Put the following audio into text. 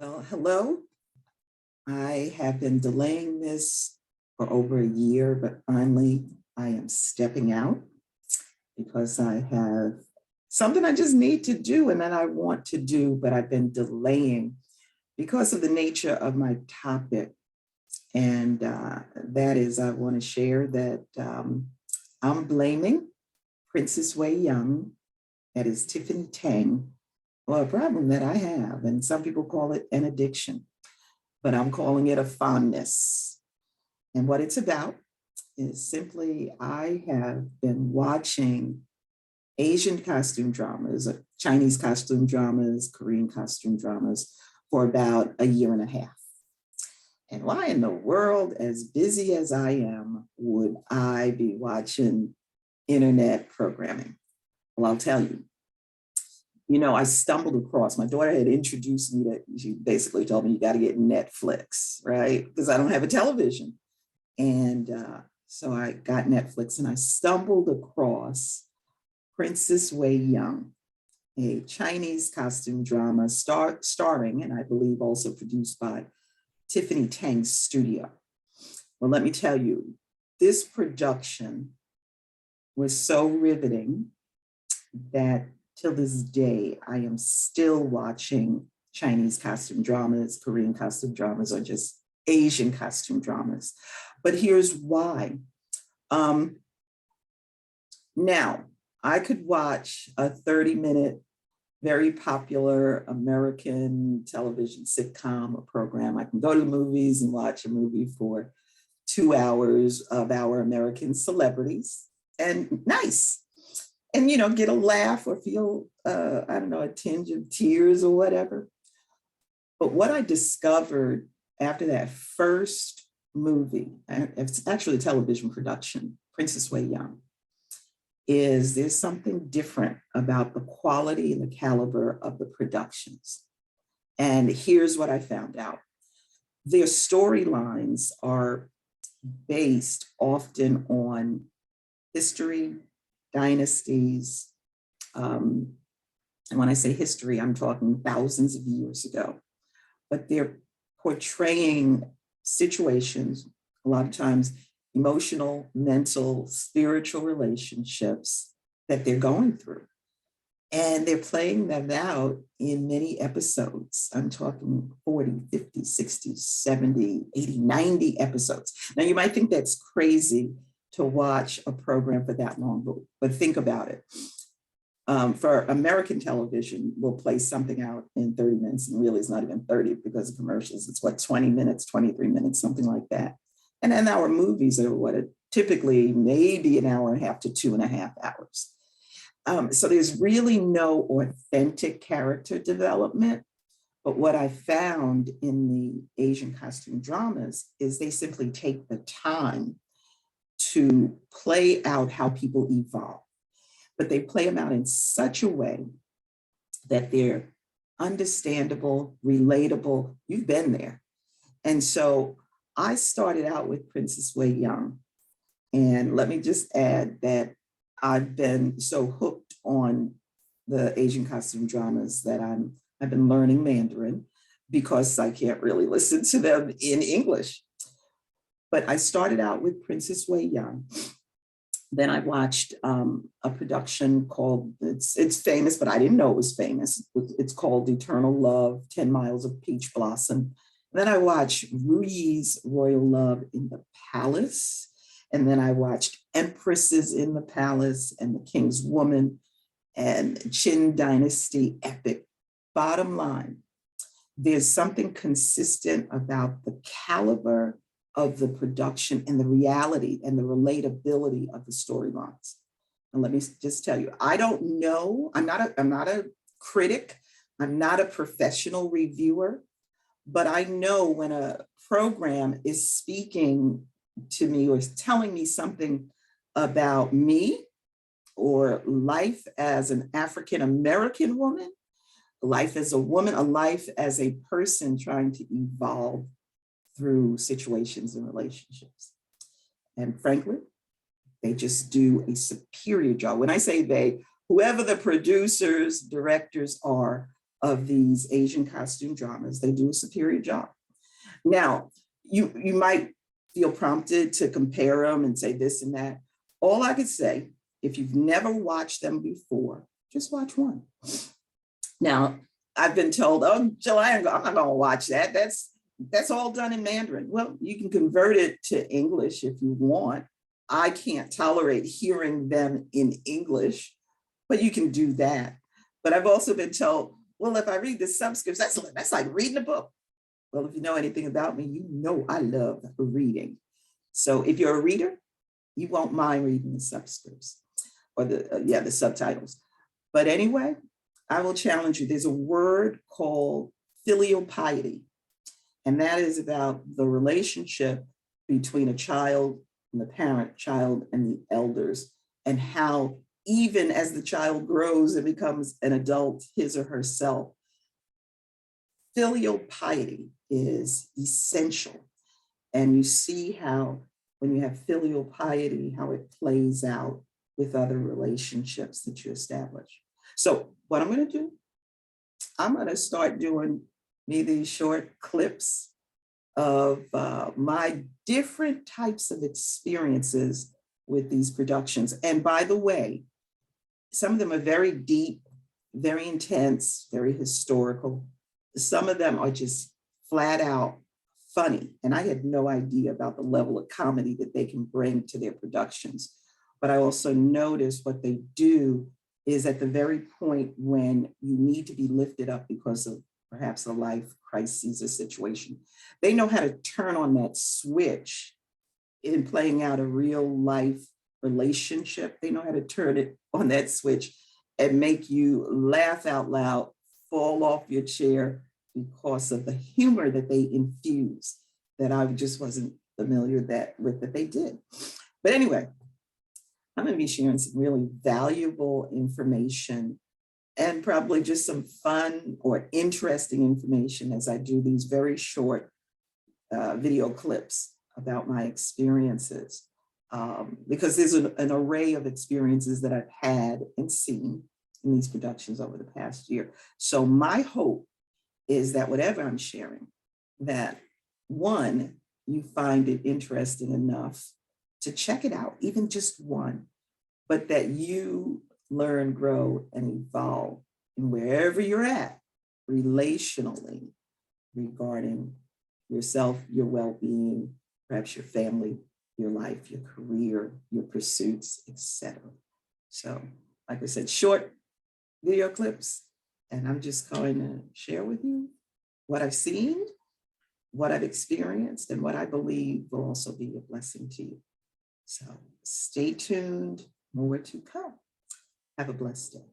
Well, hello. I have been delaying this for over a year, but finally I am stepping out because I have something I just need to do and that I want to do, but I've been delaying because of the nature of my topic. And that is, I want to share that I'm blaming Princess Weiyoung, that is Tiffany Tang, for a problem that I have. And some people call it an addiction, but I'm calling it a fondness. And what it's about is simply I have been watching Asian costume dramas, Chinese costume dramas, Korean costume dramas for about a year and a half. And why in the world, as busy as I am, would I be watching internet programming? Well, I'll tell you. You know, I stumbled across, my daughter had introduced me to, she basically told me, you got to get Netflix, right? Because I don't have a television. And so I got Netflix and I stumbled across Princess Weiyoung, a Chinese costume drama starring, and I believe also produced by Tiffany Tang's studio. Well, let me tell you, this production was so riveting that till this day, I am still watching Chinese costume dramas, Korean costume dramas, or just Asian costume dramas. But here's why. Now, I could watch a 30-minute, very popular American television sitcom or program. I can go to the movies and watch a movie for 2 hours of our American celebrities, and nice. And, you know, get a laugh or feel, I don't know, a tinge of tears or whatever. But what I discovered after that first movie, it's actually a television production, Princess Weiyoung, is there's something different about the quality and the caliber of the productions. And here's what I found out. Their storylines are based often on history, dynasties. And when I say history, I'm talking thousands of years ago. But they're portraying situations, a lot of times emotional, mental, spiritual relationships that they're going through. And they're playing them out in many episodes. I'm talking 40, 50, 60, 70, 80, 90 episodes. Now you might think that's crazy to watch a program for that long, but think about it. For American television, we'll play something out in 30 minutes, and really it's not even 30 because of commercials. It's what, 20 minutes, 23 minutes, something like that. And then our movies are what, typically maybe an hour and a half to 2.5 hours. So there's really no authentic character development. But what I found in the Asian costume dramas is they simply take the time to play out how people evolve. But they play them out in such a way that they're understandable, relatable. You've been there. And so I started out with Princess Weiyoung. And let me just add that I've been so hooked on the Asian costume dramas that I've been learning Mandarin because I can't really listen to them in English. But I started out with Princess Weiyoung. Then I watched a production called, it's famous, but I didn't know it was famous. It's called Eternal Love, 10 Miles of Peach Blossom. And then I watched Ru Yi's Royal Love in the Palace. And then I watched Empresses in the Palace and The King's Woman and Qin Dynasty Epic. Bottom line, there's something consistent about the caliber of the production and the reality and the relatability of the storylines. And let me just tell you, I don't know, I'm not a critic, I'm not a professional reviewer, but I know when a program is speaking to me or is telling me something about me or life as an African-American woman, life as a woman, a life as a person trying to evolve through situations and relationships. And frankly, they just do a superior job. When I say they, whoever the producers, directors are of these Asian costume dramas. They do a superior job. Now, you might feel prompted to compare them and say this and that. All I could say, if you've never watched them before, just watch one. Now, I've been told, oh, July, I'm not going to watch that. That's all done in Mandarin. Well, you can convert it to English if you want. I can't tolerate hearing them in English, but you can do that. But I've also been told, well, if I read the subscripts, that's like reading a book. Well, if you know anything about me, you know I love reading. So if you're a reader, you won't mind reading the subscripts or the subtitles. But anyway, I will challenge you. There's a word called filial piety, and that is about the relationship between a child and the parent, child and the elders, and how even as the child grows and becomes an adult, his or herself, filial piety is essential. And you see how when you have filial piety, how it plays out with other relationships that you establish. So what I'm going to do, I'm going to start doing these short clips of my different types of experiences with these productions. And by the way, some of them are very deep, very intense, very historical. Some of them are just flat out funny. And I had no idea about the level of comedy that they can bring to their productions. But I also noticed what they do is at the very point when you need to be lifted up because of perhaps a life crisis or situation, they know how to turn on that switch in playing out a real life relationship. They know how to turn it on that switch and make you laugh out loud, fall off your chair because of the humor that they infuse that I just wasn't familiar with that they did. But anyway, I'm going to be sharing some really valuable information and probably just some fun or interesting information as I do these very short video clips about my experiences. Because there's an array of experiences that I've had and seen in these productions over the past year. So my hope is that whatever I'm sharing, that one, you find it interesting enough to check it out, even just one, but that you learn, grow, and evolve in wherever you're at relationally regarding yourself, your well-being, perhaps your family, your life, your career, your pursuits, etc. So, like I said, short video clips, and I'm just going to share with you what I've seen, what I've experienced, and what I believe will also be a blessing to you. So stay tuned, more to come. Have a blessed day.